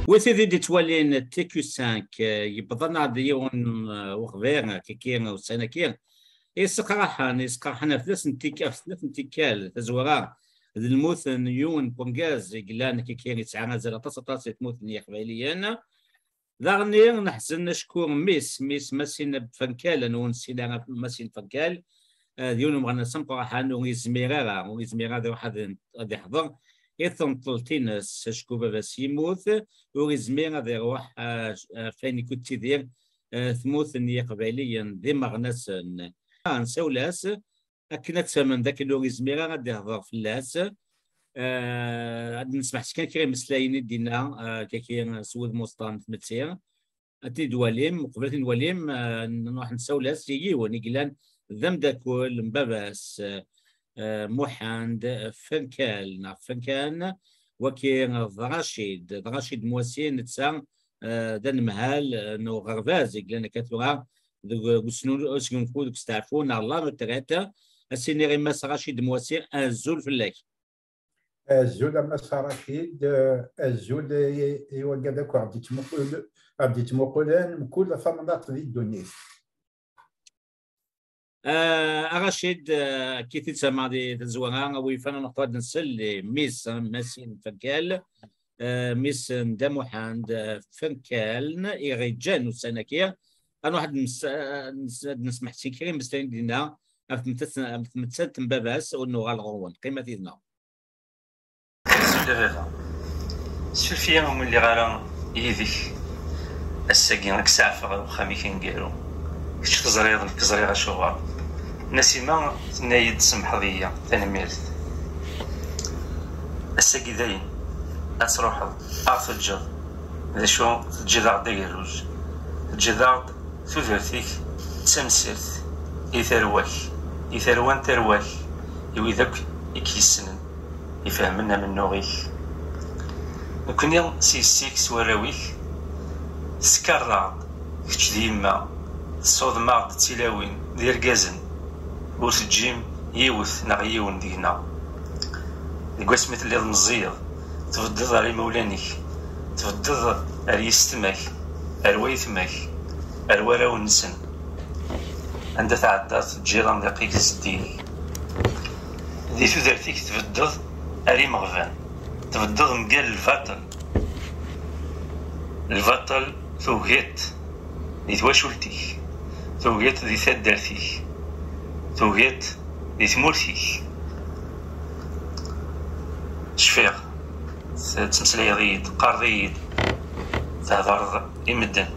وسيدي دي توالين تيكيو 5 يبضنا ديون وخبير كيكين وسنة كين يسقراحنا في ثلاث نتيكال تزورا الموثن يون بونغاز قلان كيكين يتعامل زي طاس موثن يا قبيليين ذاغني نحسن نشكر ميس ماسين بفنكال ونسينا ماسين فنكال ديونهم غانا سمقوا حانو ويزميرا واحد غادي يحضر إثم طلتينس شكو بابا سيموث ويزمير غادي يروح فين كنت دير ثموث نية قبيليا ذي مغنس نسولاس أكنت من ذاك اللي يزمير غادي يهضر في اللاس نسمح كان كريم مسلايني دينا كاين سود مستان في متسير أتي دواليم قبل دواليم نروح نسولاس يجي ونقلان ذم داكول مباباس محاند فنكان وكين رشيد مواسين نتسا دان مهال نو غرفازي لان كاتلوغا سنو اسكن فود كستعرفون الله متراتا السيني غير ماس رشيد مواسين الزول فلاك الزول ماس رشيد الزول يوقدك عبدي تمقول كل ثمنات ذي الدنيا أرشد كي تسمع دي تزوغان ويفانا نقدر نسل ميس ماسين فنكال ميس دموحاند فنكال إيريجان وسانكيا أنا واحد نسمح سيكري مستند لنا متسنت مباباس ونو غالغون قيمة دينا سلفيا هم اللي غالا يذيك الساقين راك سعفة وخامي كنقالو كش كزريض شغال نسيما نايد سمحضية تنميرت الساقي داين أتروح أعرف الجر إذا شو الجذع دايروج الجذع ثوثرتيك تمسرت إثروان ترواك يويذك يكيسنن يفهمنا من نوغيك نكون سيستيك سواراويك سكرع كتش ديما الصوت معض تلاوين دير قازن ورث الجيم يوث نغيون دينا القوس مثل اللي مزيض تفضض على مولانيك تفضض على يستماك الويثماك الوراو النسن عند تعدات الجيران دقيق السدين ذي تودرتيك تفضض على مغفان تفضض مقال الفاطل توقيت ذي تواشولتيك توقيت ذي ثدرتيك توقيت ذي تمورتيك شفيق تمسلي ضيد قارضيد تهضر يمدن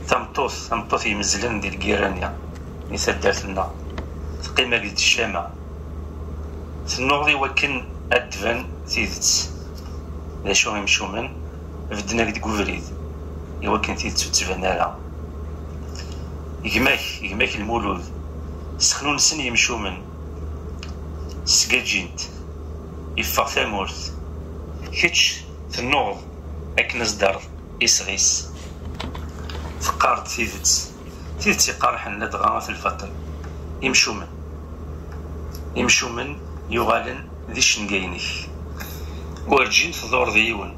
تمطوث يمزلن دي الكيرانيا اللي ثدرت لنا تقيمة قد الشامة تنوضي وكن أدفن تيدت لا شو يمشو من بدنا قد قفريد يوكن تيدت وتبنالا يجماك المولود سخنون سن يمشو من سكاجينت يفاق ثامورت كتش تنوض أكن صدر يسغيس تقارد تيدت يقارحن لدغا في الفطر يمشو من يغالن ذي شنقاينيك ورجين تدور ذيون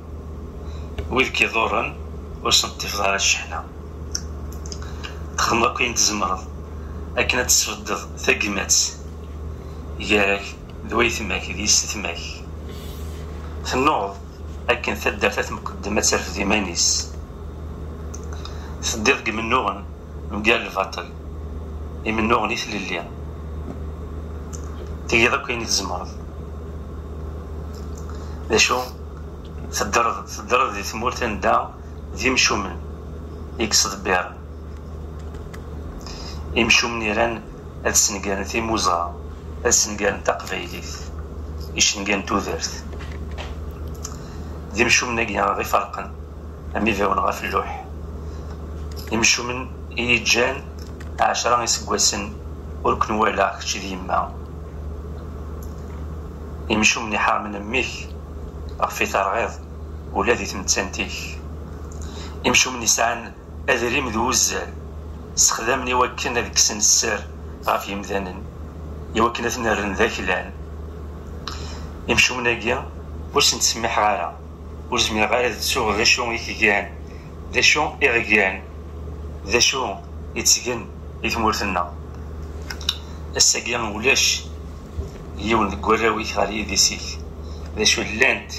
ويذ كيدورن وسنطيف ظهر الشحنة تخدم كاين تزمرض أكنا تسفضض ثقمات ياك ذويثماك ذي ستثماك تنوض أكن ثدر ثلاث مقدمات سرف ذي مانيس تدير من نوغن مقال الفاطل من نوغن يثل الليل تيضا كاين تزمرض ذا شو تدرض ذي ثمورتن دا ذي مشومن يقصد بير يمشو من إيران هاد السنقان في موزة هاد السنقان تقبايليت يشنقان تودرت يمشو من أكيا غي فرقا أمي فيون غا في اللوح يمشو من إيجان 10 يسقواسن وركن والا كتشي ديما يمشو من يحار من أميك غفي ترغيض ولا ذي تمتسانتيك يمشو من يسعان أذريم ذو الزال استخدامني وكنا ذيك سن السر غاف يمذانن يوكنا ثنرن ذاك الان يمشو من أكيا واش نتسمح غايا ور زميغ غير تسوغ ذا شو يكيان ذا شو إغيان ذا شو يتسجن يتمورتنا الساقيان ولاش يون الكوراوي غالي ديسيك ذا شو لانت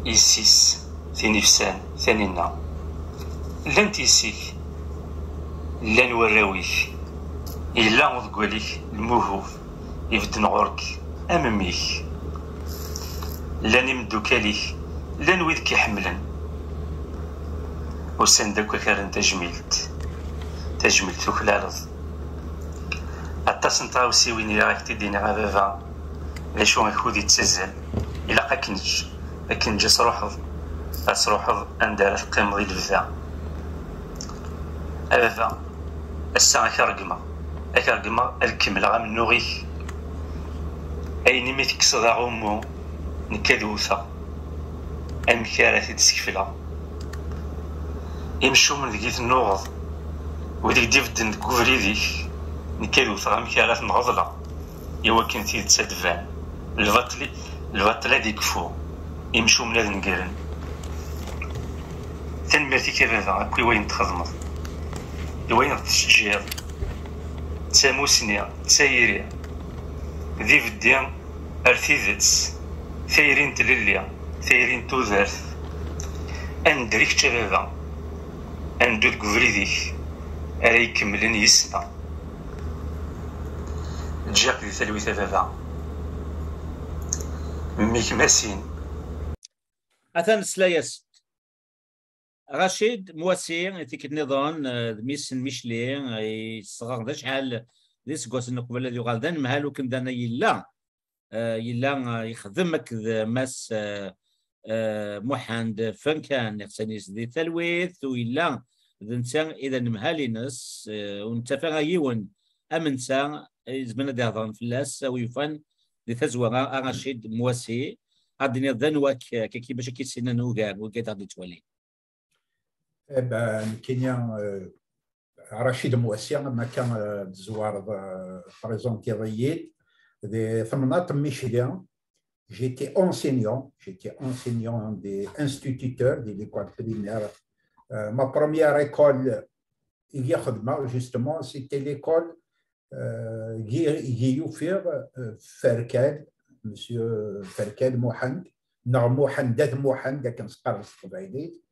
يسيس ثاني فسان ثانينا لانت يسيك لان وراويك إلا وذكواليك الموهوف يفدن غورك أماميك لان يمدوكاليك لان ويدك يحملن وسندك كارن تجميلت وكلالض أتصن تاوسي وين راك تديني غابافا لاشو غيكود يتسزل إلا أكنج أسروحض أندار القيم ضي البذا أبافا الساعة أكرقما الكمل غام نوغيك أيني ميتك صدا غمو نكادوثا المكارات تسكفلا يمشو من ذيك النوغض وديك ديفدن كوفريديك نكادوثا المكارات نغضلا يوا كنتي تسدفان البطلة ديك فو يمشو من هذا نقرن تنمرتي كبابا أكوي وين تخدمض وين تشجير تساموسنيا تسايريا ذي فديا أرثيذتس ثايرين تلليا ثايرين توذارث أندريك شبابا أندود كفريديك أري يكملن يسنا جاك ذي ثلوي ثبابا ميك ماسين أثن سلايس رشيد مواسي تيك النظام ميسن ميشلين يصغر ذا شحال ذي سكوس النقبة الذي يغالدان مهالو كم دانا يلا يخدمك ماس محند فنكان يخسانيس ذي ثلويث ويلا ذنسان إذا مهالينس ونتفاق يون أمنسان زمنا دهضان فلاس ويفن ذي تزوغا رشيد مواسي غادي ذنوك كي باش كيسينا نوغار وكي غادي تولي كاين رشيد مواسي ما كان زوار بريزونتي ضييت دي ثمنات ميشيلان j'étais enseignant des instituteurs de l'école primaire. Ma première école justement c'était l'école Guillaume Ferkel, monsieur Ferkel Mohand, non Mohandet Mohand كان صقر القبائلي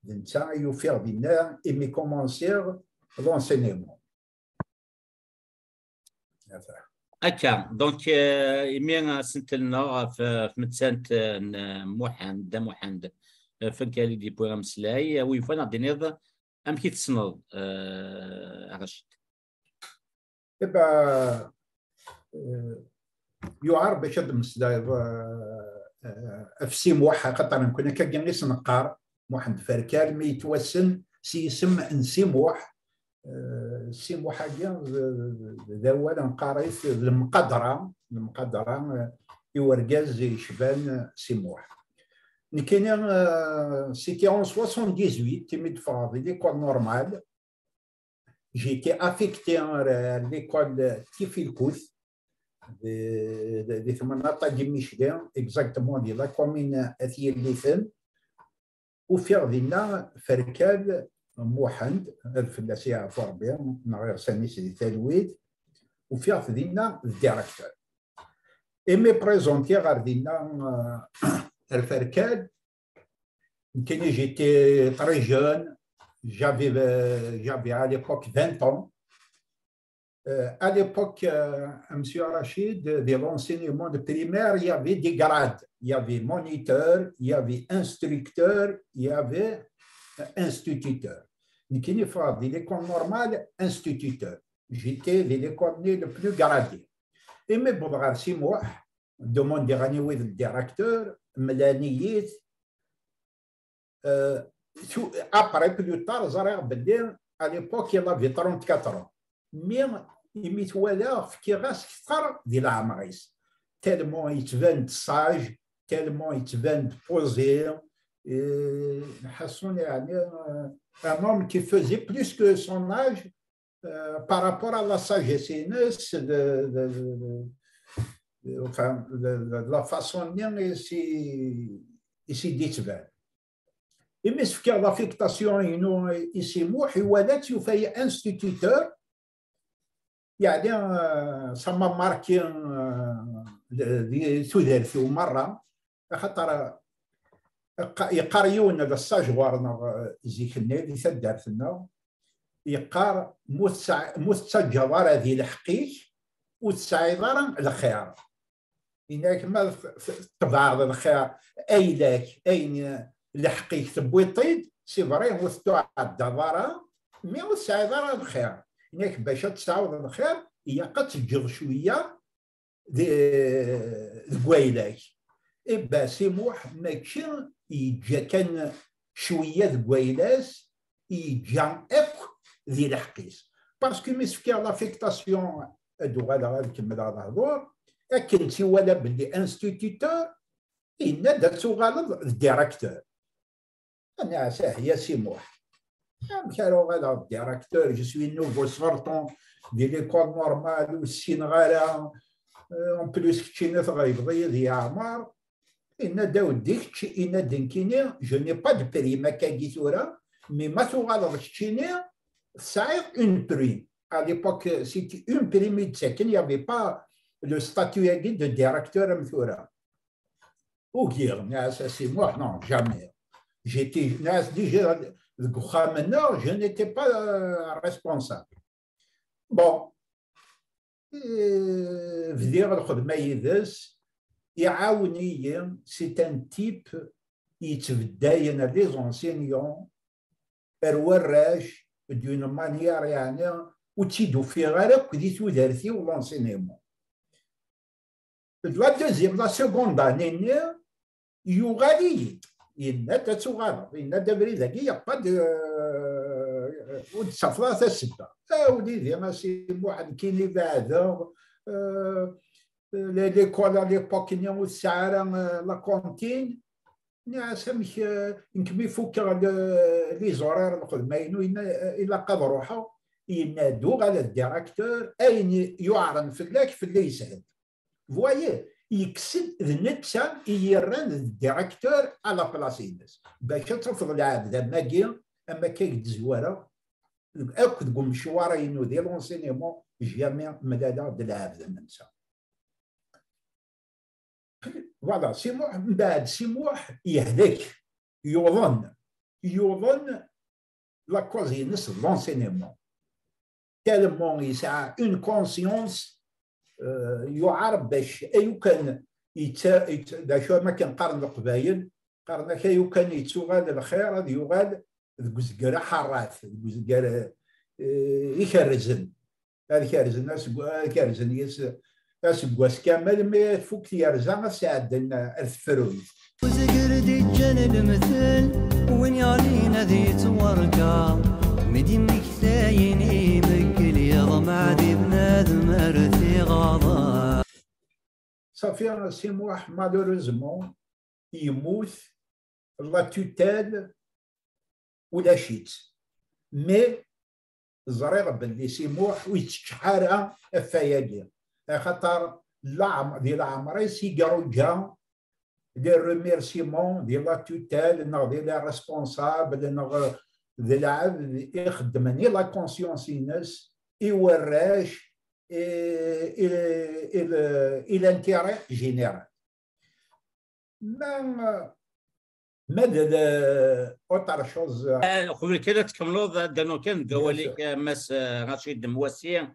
نتا يوفر بنا et mes commencèrent l'enseignement. أكا دونك يمين سنتلنا في متسانت محمد فنكالي دي بوغام سلاي ويفانا دينيض أم كي تسنض رشيد إبا يعار باش هاد المسلاي في موحة خاطر كنا كنجلس نقار محمد فركال ما يتوسن سيسم نسيموح سيموح هادي ذا نقاريث المقدرة يورجاز يشبان سيموح نكينا سيتي en 78 تيميد فاضي ليكول نورمال j'étais affecté à l'école Tifilkouth de ثمانية دي ميشلان exactement دي لا كومين أثير ليثن وفي دينا فركال موحند الفلاسي عفوا ربي نغير سانيس دي تلويد وفي دينا الديريكتور إمي بريزونتي غير دينا الفركال يمكن جيتي تري جون j'avais à l'époque 20 ans. À l'époque, M. Rachid, de l'enseignement de primaire, il y avait des grades. Il y avait moniteur, il y avait instructeur, il y avait instituteur. Donc, il faut de l'école normale, instituteur. J'étais de l'école le plus gradé. Et mes beaux-frères, 6 mois, demandé à le directeur, Mélanie. Après, plus tard, à l'époque, il avait 34 ans. Mais il m'y voilà qui reste tard de la Amaris. Tellement il vient sage, tellement il vient posé. Hassan est un homme qui faisait plus que son âge par rapport à la sagesse de la façon dont يسيدي تبان إما يسفك لافيكتاسيون إنو يسيموح يولات يوفاي انستيتيوتور يعني سما ماركين تودرثو مرة خاطر يقاريون هذا الساجوار زيك اللي تدارثنا يقار مستجوار هذه الحقيق وتسعيضار الخير إنك ما تبعض الخير أي لك أين الحقيق تبويطيد سي فري مستوى الدبارة مي وتسعيضار الخير إنك باش تسعود الخير هي قد تجغ شوية ذكويلاك إبا سيموح ماكشي يجا كان شوية ذكويلاس يجا اك ذي الحقيس باسكو ميسفكي لافيكتاسيون هادو غادا نكمل على الهضور اكن سي ولا بلي انستيتيتور إن داتو غالط الديراكتور أنا هي سيموح كانوا غادا الديراكتور جو سوي نوفو سورتون دي ليكول نورمال والسين غالا اون بلوس كتشينا تغيبضي دي عمار إن داود ديك إن دنكيني جو ني با دو بريم كاكي ثورا مي ما تغالط كتشيني صعيب اون بريم à l'époque c'était une prime il n'y avait pas le statut de directeur مثورة ou dire c'est moi non jamais j'étais déjà je n'étais pas responsable bon dire الخدمة يدس يعاوني c'est un type يتبداين les enseignants الوراش d'une manière يعني وتشيدو في غيرك كدي تودرتي ولونسينيمون لا دوزيام لا سيكوند اني يغالي إن تتغالط إن دبري ذاكي يقد ودسافلا تسبة وليدي ماشي واحد كيني بعد ليكول على ليبوك نيو الساعة لا كونتين نعسمك نكمي فوق لي زورار الخدمين إلا قد روحو ينادو على الديراكتور أين يعرن فلاك في اللي يسهل فوايي يكسد النتسا يرن الديراكتور على بلاصينس باش ترفض العبد أما كي تزوارة أكد قوم مشوارا ينو ديال لونسينيمون جامع مدادا د العبد النتسا فوالا سيموح من بعد سيموح يهلك يظن لا كوز ينس لونسينيمون tellement يسعى une conscience يعرف باش أيو كان داشو ما كان قرن القبايل قرن كايو كان يتسوغال الخير هذا يغال ذكوزكرا حراث ذكوزكرا يكرزن هذا كارزن ناس كارزن يس بواس كامل ما فوق يرزا ساعد لنا الفروي وزقردي الجنة المثل وين يعلينا ذي توركا مدي مكتايني بكل يضمع ذي بنادم ارثي غاضا صافي سيموح مالوريزمون يموت لا توتال ولا شيت مي زرير باللي سيموح ويتشحارها الفيالي خاطر ديال عمري سيكارو جا دي ريميرسيمون ديال لا توتال نغ ديال لا ريسبونسابل نغ ديال العبد يخدمني لا كونسيونس الناس يوراش الى انتيري جينيرال ماذا اوتر شوز قبل كده تكملوا دانو كان قواليك مس رشيد موسي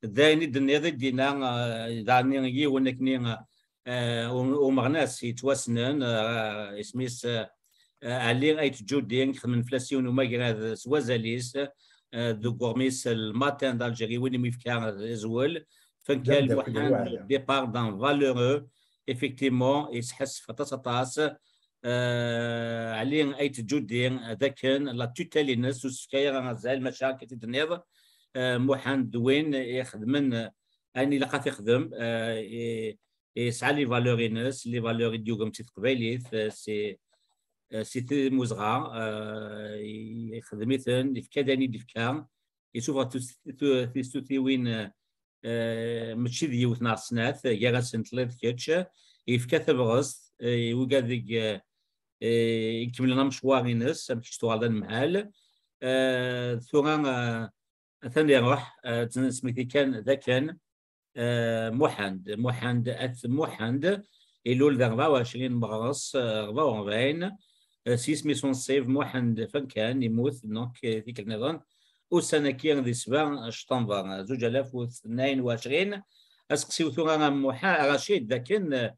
دايني دنيا دينا داني يجي ونكني ومغناس يتوسنن اسميس علي ايت جودين من فلاسيون وما غير سوازاليس دو غورميس الماتان دالجيري وين ميفكار زول فكان كان واحد ديبار دان فالورو افيكتيمون يسحس فتاس علي ايت جودين ذاك لا توتالينس وسكاير زال المشاكل تدنيض محمد وين يخدم اني لقات يخدم يسعى لي فالورينس لي فالور ديوغم تقبايليت سي مزغا يخدم مثلا يفكاداني ديفكا يشوف تستوتي وين ماشي ديوت نار سنات يا سنتليت كيتش يفكا تبغص وقادك يكمل لنا مشوار ينس باش يشتغل هذا المحل. ثم ثاني نروح سميتي كان ذا كان محند يلول 24 مغرس 44 سيسمي سون سيف محند فان كان يموت دونك ذيك النظام والسنه كان ذي 7 شطنبر 2022. اسقسيو ثم رشيد لكن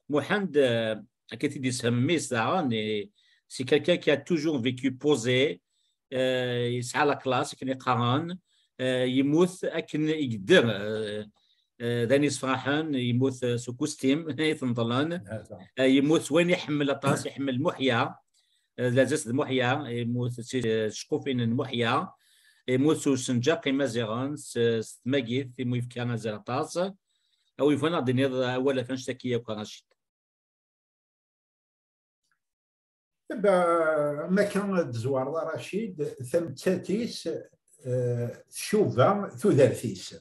محند كي يسمي ساعه سي كالكان كي ا توجور فيكو بوزي يسعى لا كلاس كان يقران يموت اكن يقدر دانيس فرحان يموت سو كوستيم يتنطلان يموت وين يحمل الطاس يحمل محيا لازس المحيا يموت شقوفين المحيا يموت سنجاقي مازيغان ستماجيث يموت كان زال الطاس او يفنا دنيا اولا كان شتكيه وكراشيد ما كان تزوار رشيد ثم تاتيس شوفا ثلاثيس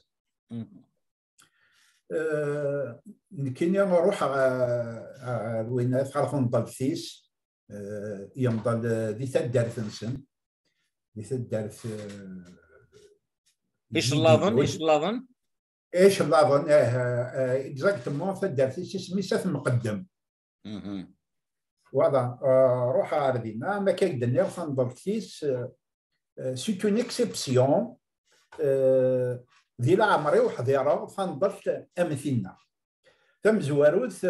كني نروح وين عرف نضل فيس يمضل دي تدارت نسن دي تدارت ايش اللافن اكزاكتومون تدارت فيس سميتها المقدم واضح. روح عربينا ما كيقدر نضل فيس سي اون اكسبسيون ذي العمري وحضيره فنضلت امثلنا ثم زواروث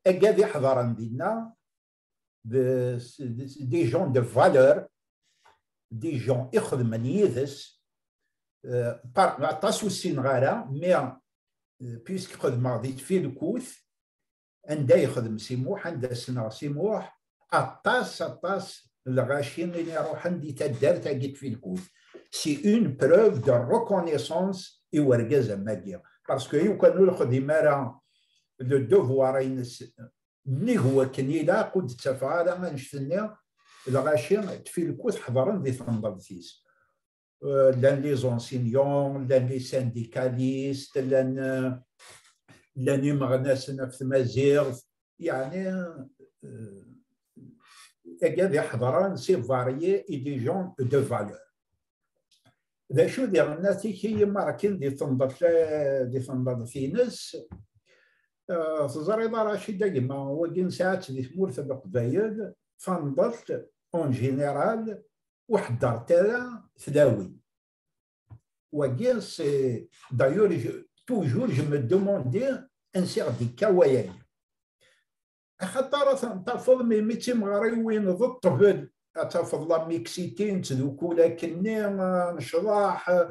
اكاد يحضر عندنا دي جون دو فالور دي جون يخدم يدس عطاسو السنغاره مي بيسك خدم غادي في الكوث عندها يخدم سيموح عندها سنة سيموح عطاس الغاشين اللي يروح عندي تدار تاقيت في الكوث. C'est une preuve de reconnaissance يورجز ماديا باسكو يمكن ناخذ مارا لو دوفوار ملي هو كنيلا قد تفعل ما نشتني الغاشين في الكوث حضرن ذي تنضل فيس لان لي زونسينيون لان لي سانديكاليست لان يمغناس نفس مازيغ يعني اكاد يحضرن سي فاريي اي دي جون دو فالور. ذا شو ديال الناس هي ماركين دي تنضل في ناس تزريض رشيد كيما هو كين ساعات دي تمورث القبايل فنضلت اون جينيرال وحضرت انا ثلاوي وكين سي دايور توجور جو مو دوموندي ان سيغ دي كوايا خاطر تفضل ميتي مغاري وين ضد أتفضل لا ميكسيتين تذوكولا كني نشراح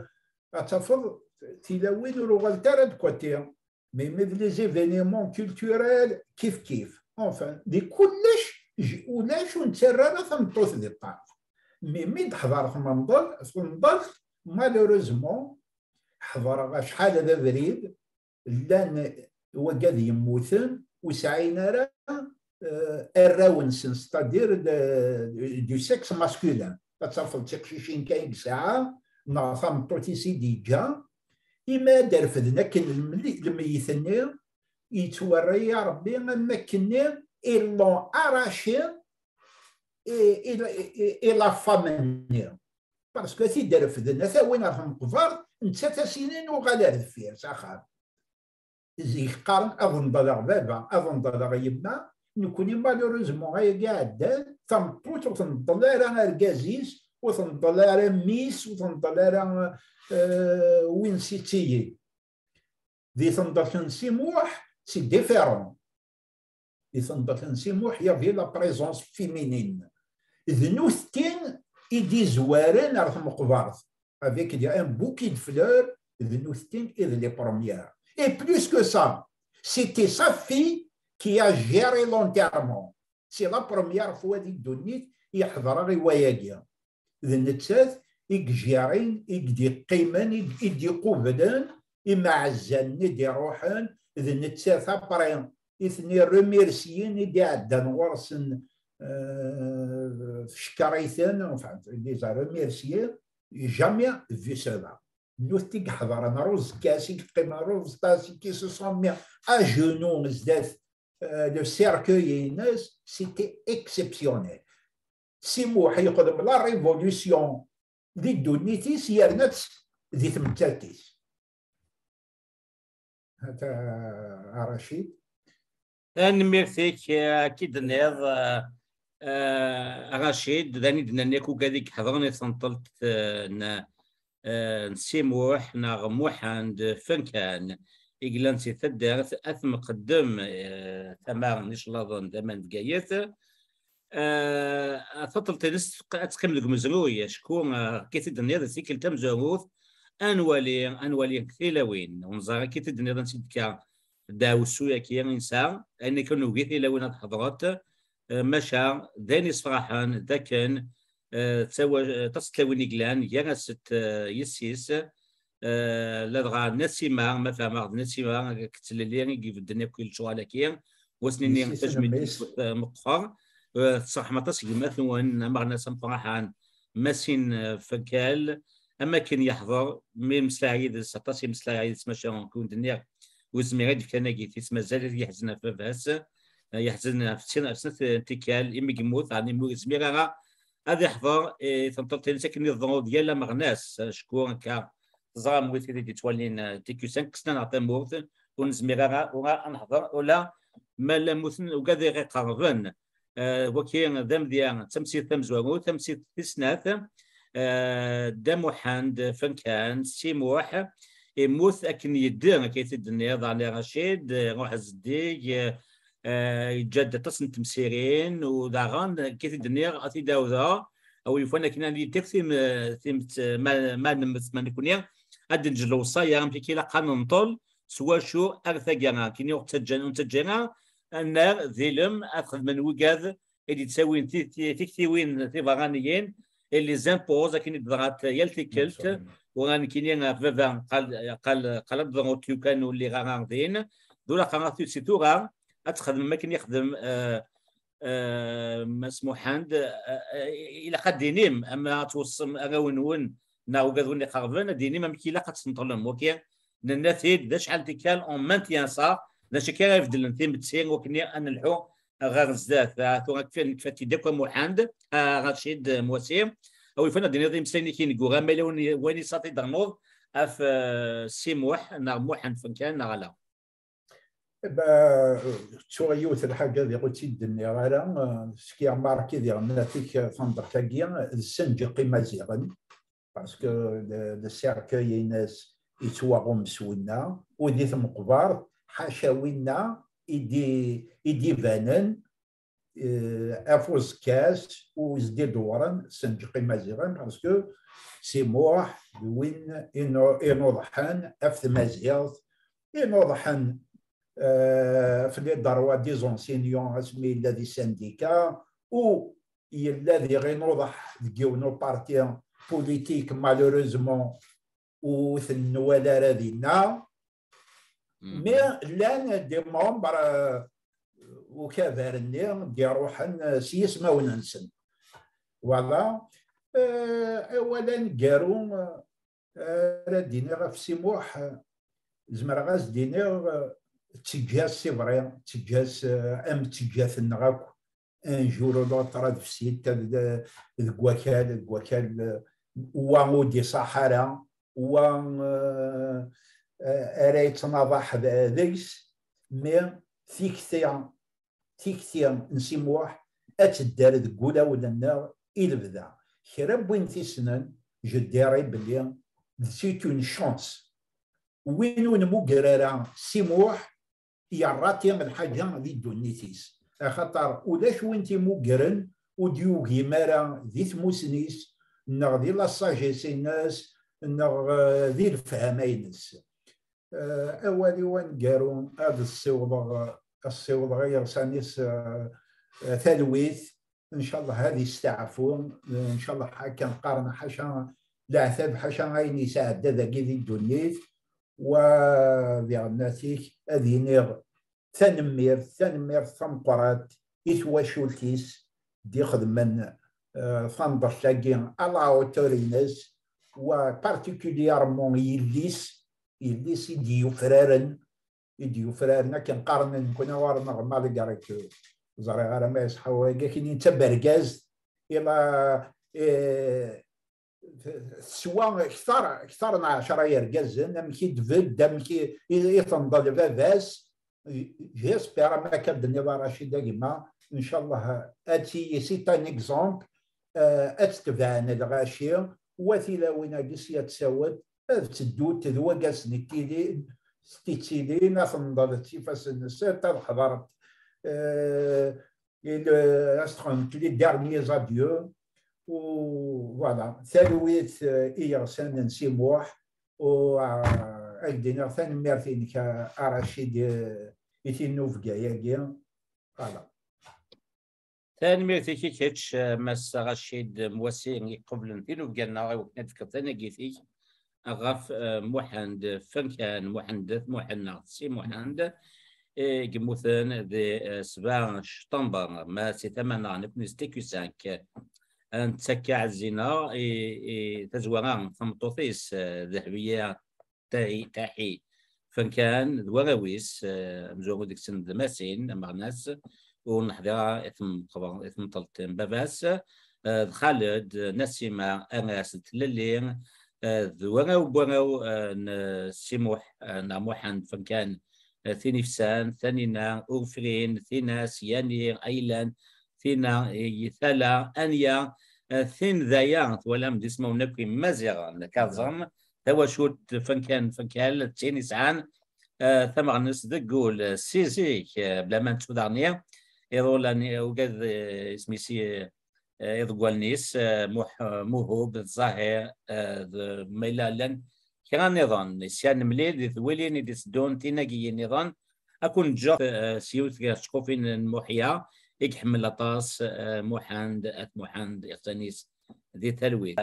أتفضل تلاوين روغالتارد كوتي مي مثل لي زيفينيمون كولتوريل كيف انفان دي كلش ولاش ونتسرى ثمطوث دي الطرف مي تحضر في منضل مالوروزمون حضر شحال هذا بريد لان وقاد يموتن وسعينا راه الراونسن ستادير دو سكس ماسكولين تتصرف تقشيشين كاين ساعه نعرف طوتي سيدي جا إما درفدنا كن الميتني يتوري يا ربي ما كنا إلا أراشي إلا فامني باسكو تي درفدنا تا وين راهم كفار نتا سنين وغالا دفير ساخر زي قارن أظن ضلع بابا أظن ضلع يبنا نكوني مالوروزمون غايا قاعدة تنطوط وتنضلع رانا ركازيس وتنضلع راه ميس وتنضلع راه وين سيتيي دي تنضل سيموح سي ديفيرون دي تنضل سيموح يافي لا بريزونس فيمينين ذنوثتين إدي زوارين راهم قبارث avec un bouquet de fleurs ذنوثتين إذ لي بروميير et plus que ça c'était sa fille qui a géré l'enterrement c'est la première fois دي الدنيا يحضر رواية ذنتات يجيرين يدي قيمن يدي قبلن يمعزن يدي روحن إذن نتساث أبرين إثني رميرسيين يدي عدن ورسن شكريثن enfin les remercier jamais vu cela نوثيك حضر نروز كاسي قيمة روز تاسي كي se sont mis à genoux زداث لو سيركوي ناس سيتي اكسبسيونيل. سموح يقدم لا ريفولوسيون دي دونيتيس يرنت دي ثمثالتيس. هذا رشيد. نميرتيك اكيد نيض رشيد ذاني دنانيكو كذيك حضرني تنطلت نسيموح نغموح عند فنكان إجلانسي تدرس أثم قدم ثمار نيش لظن ثمان دقايت أفضل تنس أتقم لكم مزروية شكون كيف الدنيا ذا سيكل تم زروث أنوالي كثيلوين ونظر كيف الدنيا ذا سيدكا داوسويا كي إنسان أني كانوا كثيلوين هاد حضرات مشى ذاني صراحة ذاكن تسوى تصلوين إجلان يرست يسيس لدغا نسيما ما فهم نسيما كتلليني كيف الدنيا كل شوالة كيان وسنيني تجمد مقفر صح ما تصل مثلا مرنا سمفرحان مسين فكال اما كان يحضر من مسلاعيد 16 مسلاعيد سماشا نكون الدنيا وزميرات كان قيت اسمه زال يحزن في فاس يحزن في سنه انتكال امي يموت يعني مو زميرها هذا يحضر تنطلت ساكن الظروف ديالها مغناس شكون كا زرام ويثيري دي توالين تيكو 5 سنين نعطي موت ونزميرها وغا نحضر ولا ما لا مثل وكذا غير قربن وكين ذم ديال تمثيل ثم زوارو تمثيل تسنات دم حند فنكان سيموح يموت أكن يدير كيف الدنيا ضعني رشيد روح الزديق يجد تصن تمسيرين وداغان كيف الدنيا أتي داوذا أو يفونا كنا اللي تكثي ما نمس ما نكونيا أدن جلوصا يرم في كلا قانون طول سوا شو أرثجنا كني وقت تجنا النار ذيلم أخذ من وجاذ اللي تسوين تكثيوين ثيفرانيين اللي زامبوز كني ضغط يلتكلت وغان كني فيفان قال ضغط يكانوا اللي غاردين دولا قناة سيتورا أتخذ ما كان يخدم مسموح عند إلى قد دينيم أما توصم أغاونون ناو قذوني قربنا دينيم أم كي لقد سنطلم وكي ننثيد داش على تكال أون مانتيان صا داش كي يفدل نثيم بتسين وكني أن الحو غير زدات ثم كفتي دكوا محمد رشيد موسيم أو يفنا دينيم ذي مسيني كي نقول ملي وين صاتي دغنوض أف سيموح نغموح عند فنكان نغلا تشويوت الحاجه اللي قلتي الدنيا غالا سكي ماركي ديال ناتيك فندق تاكيا السنج قيمه زيغن باسكو لو سيركوي ناس يتواغو مسونا وديت مقبار حاشاوينا يدي فانن افوز كاس وزدي دورن سنج قيمه زيغن باسكو سيموح وين ينوضحان اف مازيغ ينوضحان في الدروة دي زونسينيون اسمي الذي سانديكا و الذي غير نوضح ديونو بارتي بوليتيك مالوريزمون وثن ولا رادينا مي لان دي ممبر وكافرني دي روحن سيس ما وننسن فوالا اولا كارون رادينا غف سيموح زمر غاز دينير تجاس سيفري تجاس تجاس النغاك انجورو لوطراد في سيتا كواكال وانو دي صحراء وان رايت نضح ذيس مي تيكتيا نسيموح اتدار ذكولا ولا النار الى بدا كرا وين تيسنن جداري بلي سيت اون شانس وينو نمو قرارا سيموح يراتي من الحاجه ذي دونيتيس خاطر ولاش وين تيموكرن وديوغي مارا ذي ثموسنيس نغ ذي لاصاجيس الناس نغ ذي الفهمينس اولي وين قارون هذا الصوض غير سانيس ثلويث ان شاء الله هذه يستعفون ان شاء الله حكا نقارن حاشا العثاب حاشا غاين يساعد ذاكي ذي الدنيا وبيعناتيك هذه نير ثنمير ثمقرات إثواشولتيس دي خدمن فندر تاكين على أوتورينس وبارتيكوليارمون يليس يدي يفرارن يديو فرارنا كنقارن نكون وارنا غمال قارك زري غير ما يصحوا كاين انت بركاز الى سوا اكثر من 10 يركاز نمكي دفد نمكي يتنضل باباس جيسبيغ ما كبدني رشيد كيما ان شاء الله اتي سيت ان اكزومبل اتتبعنا الغاشي وثيلا وين قس يتساود تدو تذوى قاس نتيلي ستيتيلي نتنضل تيفاس النساء تحضرت les derniers adieux voilà ثالويت إيرسان نسيموح وأجدنا ثاني ميرتين كأرشيد يتنوف جايا voilà ثاني ميرتي كيتش مس رشيد موسيني قبل نتينو بقالنا وكنت ثاني جيتي غاف محند فنكان محندث محنة سي محند جموثن ذي 7 شطنبر ما سي 8 نبني ستيكو 5 ان تسكع الزنا تزوران ثمطوثيس ذهبيه تاحي فكان ذوراويس مزورو ديك سن دماسين مغناس ونحضر اثم طلتين باباس خالد نسيمه اناس تللين ذوراو بوراو سيموح ناموحن فكان ثاني فسان ثانينا أوفرين ثينا سيانير أيلان ثينا يثالا أنيا ثين ذايا ولم ديسمو نبكي مزيغا كازم هو شوت فنكال تيني سعان ثمغنس دقول سيزي بلا ما نتودارنيا يظل وقد اسمي سي يضقوالنيس موهوب الظاهر ميلالا كان نظام سيان مليل ذويلين دون تيناجي نظام أكون جاف سيوت كشكوفين المحيا يحمل لطاس محاند يقتنيس ذي تلوي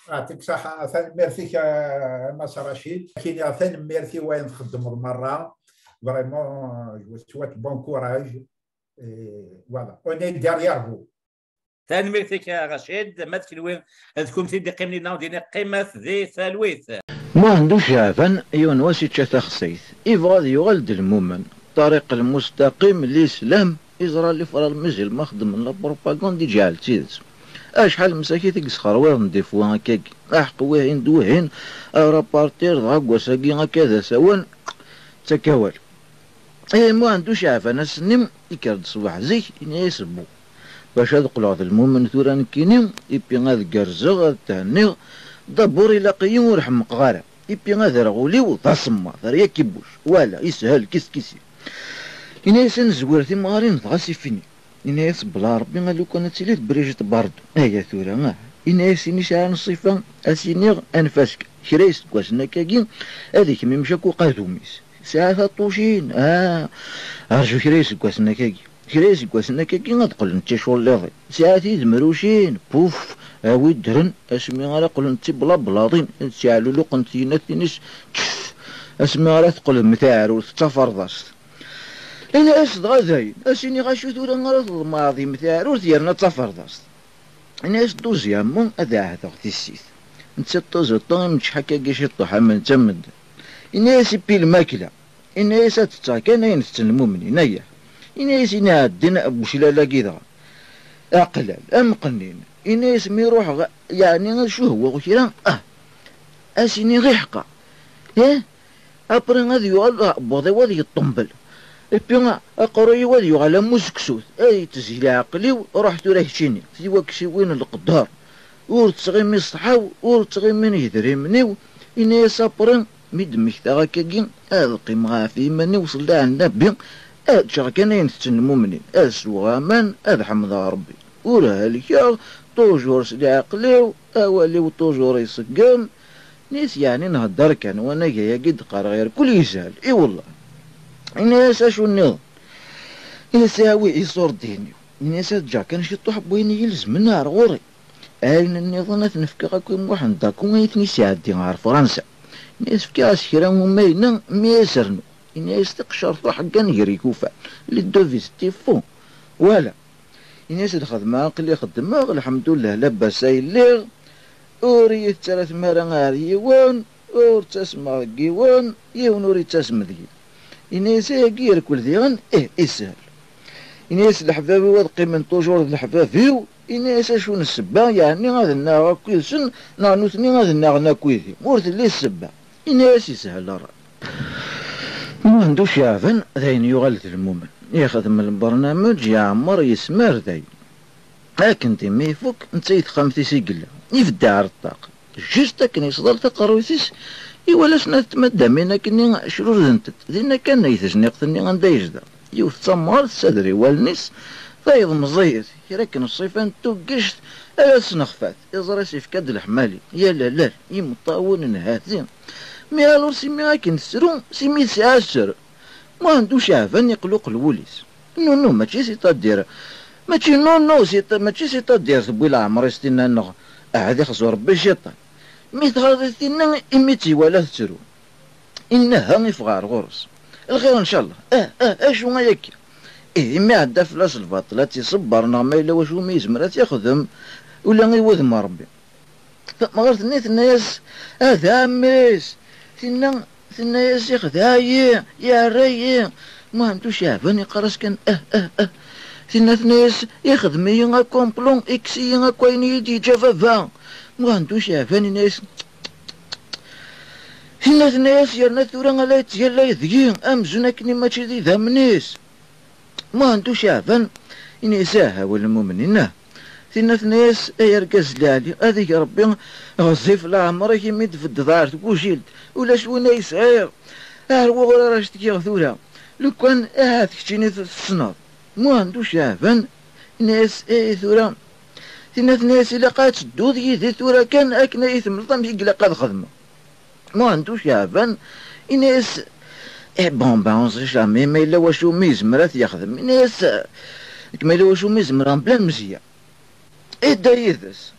يعطيك صحة ثاني ميرثي ناصر رشيد كاين ثاني ميرثي وين تخدم المرة فريمون سوات بون كوراج فوالا اوني ديريير فو ثاني ميرثي رشيد ما تكلوين تكون تيدي قيمني ناو دينا قيمة ذي ثلويث ما عندوش عفن يونواسي تخصيث يبغى يغلد المؤمن طريق المستقيم الاسلام يزرى اللي فرا المجل مخدم من البروباغوند يجعل تيدس اشحال مساكي تيكس خروير نديفو هكاك احق وين دوهين رابارتير ضاق وساقي هكذا سوان تكاول ما عندوش عفن السنم يكرد صباح زيك يسبو باش هاد قلوع المؤمن ثوران كينيم يبي غاد كرزغ غاد تهنيغ دبور إلا قيم ورحم قغارة يبي غادر غوليو تصمى ثريا كيبوش ولا يسهل كيسكيسي إنايس نزوير ثم غارين تغاسي فيني إنايس بلا ربي غالو كانت تسيليت بريجة باردو هيا ثورا إنايس نساء نصيفا أسينيغ أنفاسك شريس كواسنا كاكين هذيك ميمشاكو قادوميس ساعة طوشين أرجو شريس كواسنا كاكين شريس كواسنا كاكين غتقول نتا شغل لاضي ساعتي دمروشين بوف أوي درن اسمي غالا قلنتي بلا بلاطين نتساعلو لو قنتي نتينيش اسمي غالا تقول مثاعر وتتفرضاس انا اسد غاذاين اسيني غاشو ثورا غالا الماضي مثاعر وثيرنا تفرضاس انا اسد دوزيامون اذا هذا غتي السيث نتسطو زطو نتشحكا كيشي طوحا من تمد انا يسبي الماكلة انا يساتتا كان ينستلمو مني نايا انا يسينا عدنا ابوشي لالا كيضا اقلال امقنين إنا يسمي روح يعني شو هو وكيران أسيني غيحقا أبرن هذا يغال بوضي وذي يطنبل إبينا أقرأي وذي يغال موسكسوث أي تزيل عقلي ورحت رهشيني في وكشي وين القدار ورتغي من صحاو ورتغي من يدري منيو إنا يسابرن ميد مكتاغا كاكين القيمة في مني وصل لها النبي شغكنا ينتسنمو مني أسوغامان حمد ربي ورهالكا طوجور سدي عقليو أوليو طوجور يسقم نيس يعني نهدر كان وانا جاي قد غير كل يسهل اي والله الناس اشو النظام يساوي يصور ديني الناس جا كان شي طحب وين يلزم النار غوري اين النظام تنفكر كون واحد داكم يتني ساعدي غير فرنسا الناس فكا سكرام مينا ميسرنو الناس تقشر حقا يري كوفا للدوفيس تيفون ولا الناس الخدمة قلي خدمة الحمد لله لباس الليل أوري 3 مرة غير يوان أور تسمع قيوان يون أوري تسمع ذي إناس ياكي كل ذيغن يسهل إناس الحبابي وادقي من توجور الحبابي إناس شون السبا يعني غادي ناغا كويسن نانوثني غادي ناغنا كويثي مورث اللي السبا إناس يسهل راه ما عندوش يعفن ذاين يغلث المؤمن ياخذ من البرنامج يعمر يسمر ذاين لكن تيما يفوك انت يتخمثي سيقلا يفدع على الطاقة جيست كان يصدر تقرويثيس يولاش نتمدى منا كني شرور ذنتت ذينا كان يتجنيق ثني غندا يجدا يوث تمار تسادري والنس فايض مزيت يركن الصيفان توقشت ألاس نخفات يزرى سيفكاد الحمالي يا لا يمطاون نهاتين مي الور سيمي هاكن السرو سيمي سعاشر ما عندوش عفان يقلق الوليس نو ماشي سي تدير ماشي نو ماشي سي تدير تبوي العمر يستينا نغ هادي خصو ربي الشيطان مي تغاديتينا إميتي ولا تسرو إنها يفغار غرس الخير إن شاء الله أشو هيك مي عدا فلاس الباطلات يصبرنا ما إلا واش هما يزمرات ياخذهم ولا يوذم ربي ما غير ثنيت الناس هذا ميس ثنا ياس يخذاي يا ري ما عندوش عفان يقرس كان ثنا ياس ياخذ ميا كومبلون اكسي كوين يجي جافافا ما عندوش عفان ناس ثنا ياس يرنا ثورا لا يتيلا يذيين امزونا كني ماشي ذي ذا منيس ما عندوش عفان ينساها والمؤمنين ثنا ناس يركز لالي هذيك ربي غزيف العمر يمد في الدار وجلد ولا شوينا يسعير وغير راش تكي ثورا لو كان تكتيني في الصناد ما عندوش عفان ناس ثورا ثنا ناس إلا قات تدو ذي ثورا كان أكنا يثمرطم يقلا قاد خدمة ما عندوش عفان ناس بون بونس جامي ما إلا واشو ميزمرات يخدم ناس كما إلا واشو ميزمران بلا مزيان دايدس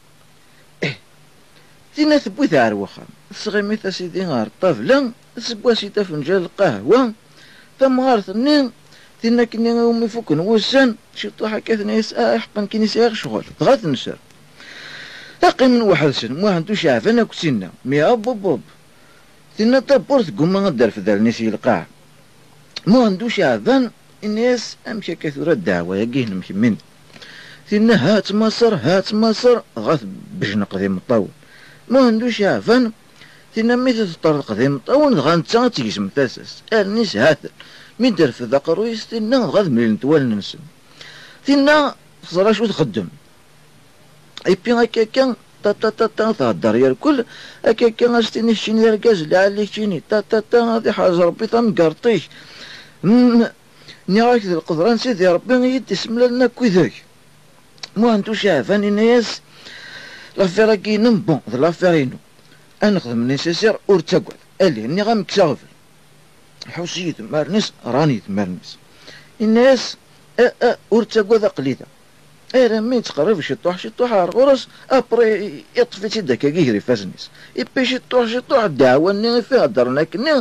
ثنا ثبوي ثار وخام صغيميت سيدي غار الطافلة سبوا سيتا فنجان القهوة ثم غار ثنين ثنا كني يوم يفوك نوسان شطو حكا ثنا يسأل حقا كني سيغ شغل تغات نسر تقي من واحد سن ما عندوش عفانا كسينا مي بوب ثنا طابورت قوما غدار في ذا الناس القاع ما عندوش عفان الناس امشي كثورة الدعوة يقيه نمشي من ثنا هات مصر غاث بجنق ذي مطول ما عندوش عفان ثنا ميت تطرق ذي مطول غانتا تيجسم تاسس الناس هاثر مين دار في ذاك الرويس ثنا غاث من النتوال ننسم ثنا خسرا شو تخدم ايبي هكاكا تا تهدر يا الكل هكاكا غاستيني الشيني ركاز لعليك شيني تا هادي حاجة ربي تنقرطيش ني راك ذي القدران سيدي ربي يدي سملا لنا كويذاك ما عندوش عفاني ناس لافير كاين بون ذا لافيرينو انا نخدم نيسيسير ورتقعد اللي اني غنكتغفل حوسيت مارنس راني تمارنس الناس ورتقعد قليلا راه تقرب شطوح غرس ابري يطفي تيداك كيجري فاسنيس يبي شطوح دعواني فيها درنا كني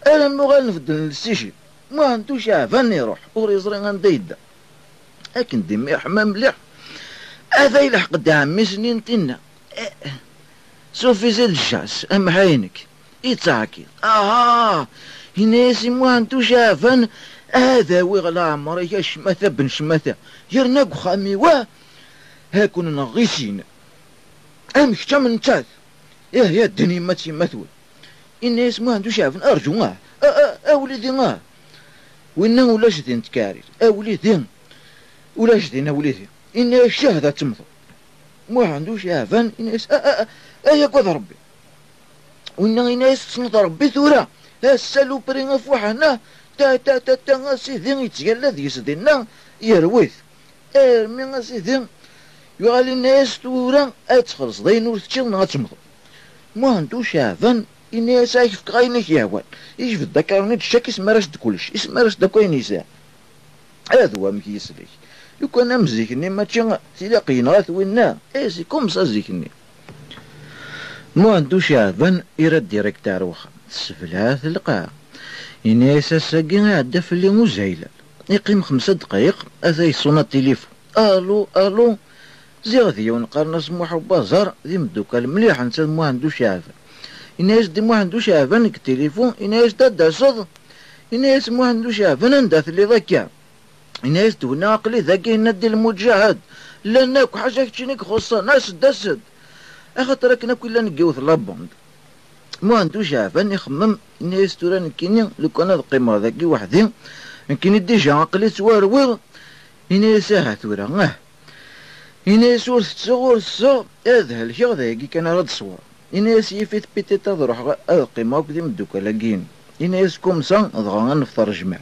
انا مغال نفدل للسيشي ما عندوش عفاني يروح وريزري غنديدا لكن ديما حمام مليح هذا يلحق دعمي سنين تنا سوفي زيد الجاس ام عينك يتعكي هناسي ما عندوش عفان هذا ويغلا عمري شمثة بن شمثة يرناق خامي هاكون نغيسين امشتا من تاث يا الدنيا ماتي مثول الناس ما عندوش عفان ارجو اوليدي وإنه ولاش ذي نتكارير أوليدي ولاش ذي أوليدي إن الشهدة تمضى ما عندوش عفان الناس يا قد ربي وإنه الناس تصنط ربي ثورة السالو برينا فوحنا تا سيدي يتجلى ذي سدينا يرويث من سيدي يغالي الناس ثورة أتخلص ذي نور تشيل غتمضى ما عندوش عفان الناس يفك غاينك يهوان يجي في الذكرني تشاك يسمارش دكلش يسمارش داكوين يساع هذا هو مكيسليك لو كان مزيكني ماشي تلاقي نغاث وينا سي كوم سا زيكني ما عندوش عفان يرد ديريكتار وخا السفلات القاع الناس ساقي عدا في اللي مزايلة يقيم 5 دقايق هذا يصون التليفون الو زي غادي ونقارن سموح وبازار ذي مدوكا المليح انت ما عندوش عفان الناس دي ما عندوش عفان التليفون الناس دا صد إناس ما عندوش عفن نداث اللي ذاك إناس دونا عقلي ذاك يندي المجاهد لأنك حاجة كتشينيك خصها ناس دسد أخاطر كنا كلنا نقيوث لابوند ما عندوش عفن يخمم إناس تورا نكيني لو كان هاد القيمة ذاكي وحدي نكيني ديجا عقلي تورويغ إناس ثورا إناس ورث سو هذا الشيء ذاكي كان راد صور إناس يفيت بيتي تضرح هاد القيمة وكذي مدوكا لاكين إناس كومسا ضغا نفطر جماع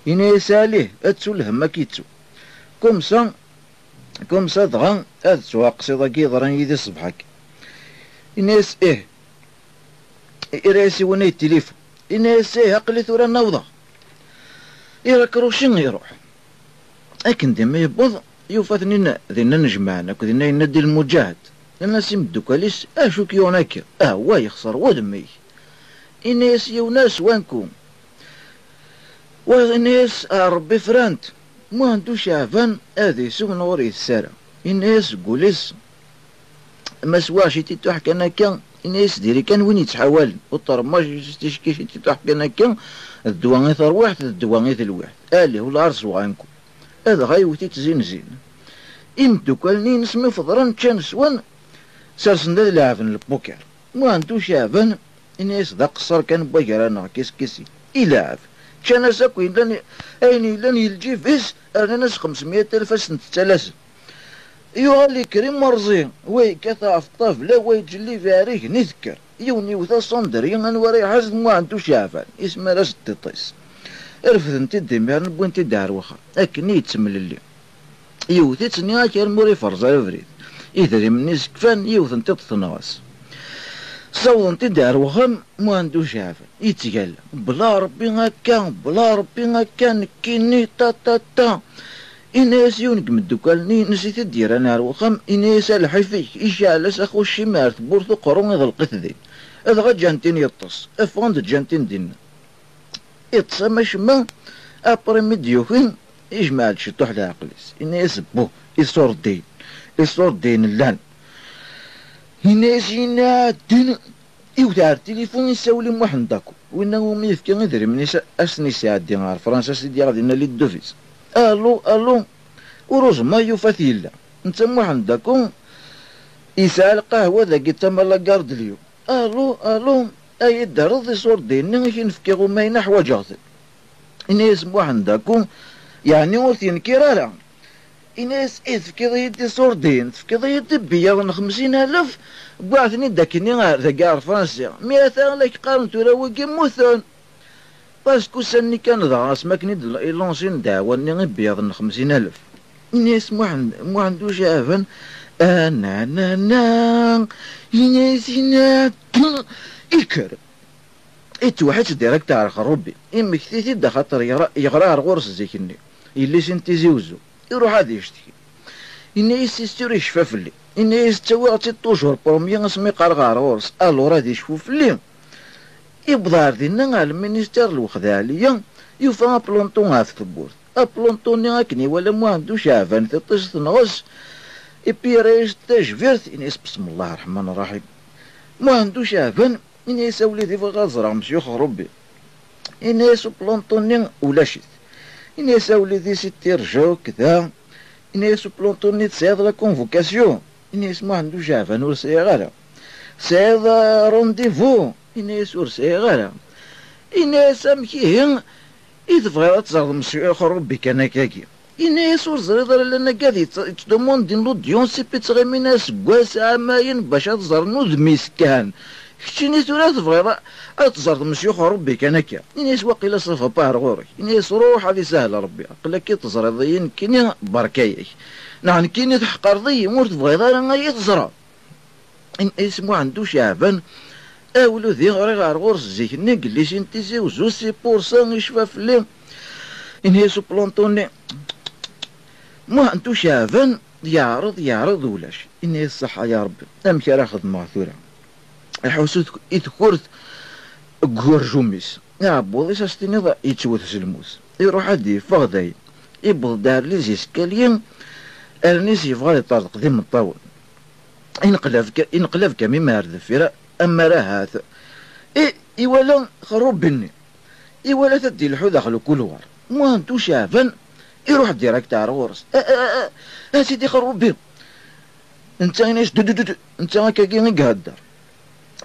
إناس عليه أتسول هما كيتسو كومسا ضغا أتسو أقصي كي ضران يدي صبحك إناس إراسي وانا التليفون إناس عقلي ثورا نوضة راك روشين يروح لكن ديما يبوظ يوفاتني ذينا نجمعنا كذينا يندي المجاهد الناس يمدوكاليس اشو كيوناكا هو يخسر ودمي إناس يوناس وانكم والناس ربي فرانت ما عندوش عفان هذي سوق نوري السارة الناس قوليس ما سواش تيتوح كان كان الناس ديري كان وين يتحاول والطرماج تشكيش تيتوح كان كان الدواني ثر واحد الدواني ثل واحد اللي هو العرس وعنكم هذا غايوتي تزين زين إمدوكالني نسمي فضران كان سوان سرسن ذا العفن البوكر ما عندوش عفن الناس ذا قصر كان بجرانا كيسي إلا عفن كان ساكوين لن يلجي فيس أنا ناس 500,000 سنة ثلاثة يوالي كريم مرزي وي كثا في الطفلة وي جلي فاريك نذكر يوني وثا صندري أنوري حزن ما عندوش عفن اسمه راس التطيس عرفت انت الدمير نبو انت دار وخا أكني يتسمل اللي يوثي تسنيا كان موري فرزا الفريد إذا من نيس كفان يوث انت تتناس صوت انت دار وخا ما عندوش عفن يتقال بلا ربي هكا كيني تا إناس يونك مدوكالني نسيت الدير أنا روخم إناس الحفيك إيشالس أخو الشمار تبورثو قرون إذا القثذين إذا غا جانتين يطس أفوند جانتين دين يطسا شما أبري مديوكين إجمع الشطوح لعقليس إناس بو يصور دين اللان إناس ينادين يوتار تليفون يساولي موحن داكو وإنه ميفكي غير من أسني ساعد دي غار فرنسا سيدي غادينا لي الدوفيس الو وروز ما يوفاتيلا انت مو عندكم يسال قهوه ذاك تما لا كارد اليوم الو اي درض صور ديني كي نفكيغو ماينا حواجات الناس مو عندكم يعني ورثين كيرالا الناس تفكيض يدي صور دين تفكيض يدي بيا 50,000 بعثني داكني ذاك عار فرنسا 100 لك قارن ترى وكي مثل باسكو سني كان ضاس ما كني لونسين دعوة ني بيض 50,000 الناس مو عندوش عفن انا يناسينا يكر اتوحش ديريك تعرف ربي امك ثيثي دا خاطر يغرا غورس زيكني اللي سنتي زوزو يروح هذا يشتكي الناس يستوري شفاف لي الناس تواعتي توجور بروميي اسمي قرغار غورس الو راه يشوف لي يبضار دينا المينيستير الوخذالية يوفا بلونطون هاف ثبورت بلونطوني هاكني ولا ما عندوش عفان تطيش تنغص إبي رايش تاجفيرت إنيس بسم الله الرحمن الرحيم ما عندوش عفان إنيس أوليدي فغازرع مشيوخ ربي إنيس بلونطوني ولا شيت إنيس أوليدي ستي رجاو كذا إنيس بلونطوني تساعد لا كونفوكاسيون إنيس ما عندوش عفان ورسي غالا ساعد رونديفو إناس ورسي غالا إناس أمكيهن إذا بغيت تزرد مسيوخ ربي كان كاكي إناس ورزريض لأن كاذي تدومون دين لوديون سي بيتغي مناس كواس عماين باش تزرنو دميس كان كتشيني تورا تبغي تزرد مسيوخ ربي كان كا إناس واقيلا صرفا بار غوري إناس روح هذه سهلة ربي قلا كي تزريضين كيني بركايك نحن كيني تحقر ضي مور تبغي ضالا يتزرى إناس مو عندوش عفان أولو ذي غير غورس زيك نيك اللي سنتيزي وزوسي بورسان يشفى في الليل إنهيسو بلونطوني ما انتو شافن يعرض ولاش إنهي الصحة يا ربي أم كرا خدمة ثورة الحوسوت يتكورت كور جوميس يا بوضي ساستيني يتشوث سلموس يروح هادي فغداي يبغض دار لي زيسكاليين الناس يبغى يطرق ذي مطاول ينقلب كمي ما يرد فيرا أما راه هذا إيوالا خروب بني ولا تدي الحو داخل الكولوار وانتو شافن يروح ديريكت على غورس سيدي خروبي انت ناس انت هكا كي نقهدر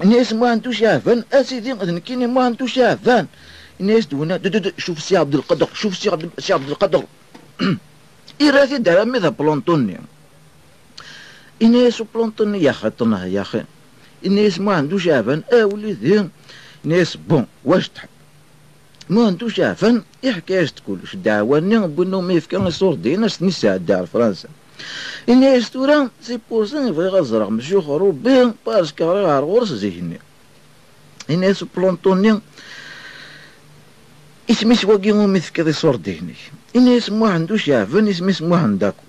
الناس ما انتو شافن سيدي نكيني ما انتو شافن الناس دونا شوف سي عبد القادر شوف سي عبد القادر إيراتي دار ميذا بلونطوني الناس بلونطوني يا خطنا يا أخي الناس ما عندو شافن وليدي ناس بون واش تحب ما عندو شافن يحكاش تقولش دعواني بانو ما يفكر يصور دينا نساء دار فرنسا الناس تورا سي بورسان يبغي غزرق مشي خروبي باسكو راه غورس زيني الناس بلونطوني اسمي سواقي مو يفكر يصور ديني الناس ما عندو شافن اسمي عندكو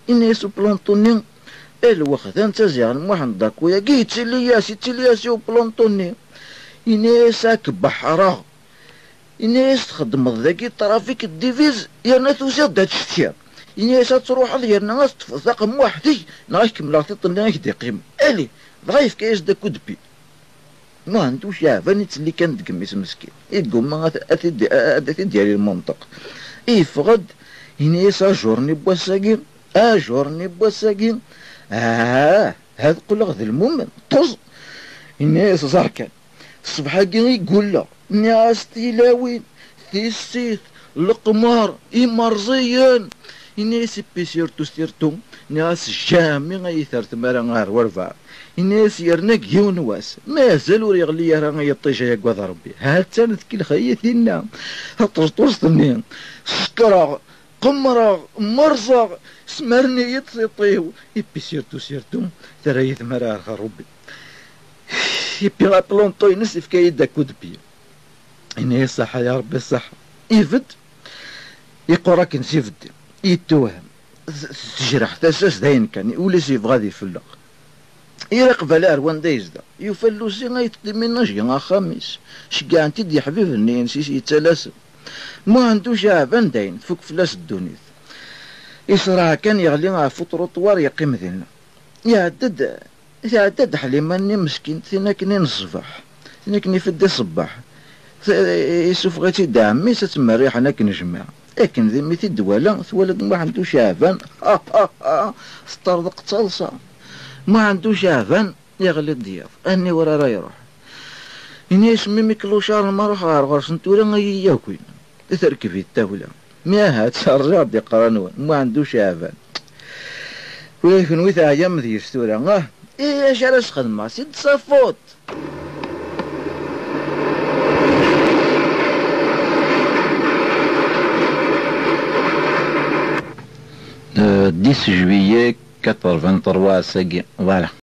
الناس بلونطوني الوقت انت زيان ما عندكو يا كي تيلياسي وبلونطوني الناس هاك بحرة الناس تخدم ذاكي طرافيك الديفيز يا ناس هاد الشتير الناس تروح ديال ناس رقم وحدي ناش كمل تطلع دقيم الي ضعيف كايش دا كودبي ما عندوش يعفن اللي كان دقميس مسكين يقوم ما اثي ديالي المنطق يفقد الناس اجورني بواساكين هاد قول غد المؤمن طز الناس زركان الصبح كي يقول له ناس تيلاوين تيسيت القمار مرزيان الناس سيرتو ناس جامي غيثر تمارا غار ورفع الناس يرنك يونواس مازال وريغلي راه يطيش يا قواد ربي هاتا نذكي خياتنا طرطرستني سكرا قمرا مرزا سمرني يطيطيو سيرتو ترى يثمر ربي يبي لا بلونطو ينسف كايدا كودبي إني الصحة يا ربي الصحة يفد يقراك نسيفد يتوهم تجرح تاساس داين كان ولا سيف غادي يفلق يرقب على روان دايزدا يفلوسي غايطلي من نجي خميس شكاع انت دي حبيبني نسيس يتلاسم ما عندوش عبان داين فوق فلاس الدونيث يصرع كان يغلي مع فطر طوار يقيم ذينا يعدد حليماني مسكين ثناكني الصباح ثناكني فدي صباح يسوف غيتي دعمي ستمريح انا كنجمع لكن ذي ميتي الدواله ثولد ما عندوش عفان استرزق تصلصه ما عندوش عفان يغلي الضياف اني ورا راه يروح اني يسمي ميكلوشار ما روح غارغرس نتورا غياكوين تركب في التاوله ما هاد شرجع دي قرانون ما عندوش عفان ولكن ويتا ايام ذي ستورا ايش علاش خدمه سيد صفوت juillet 83 ساقي فوالا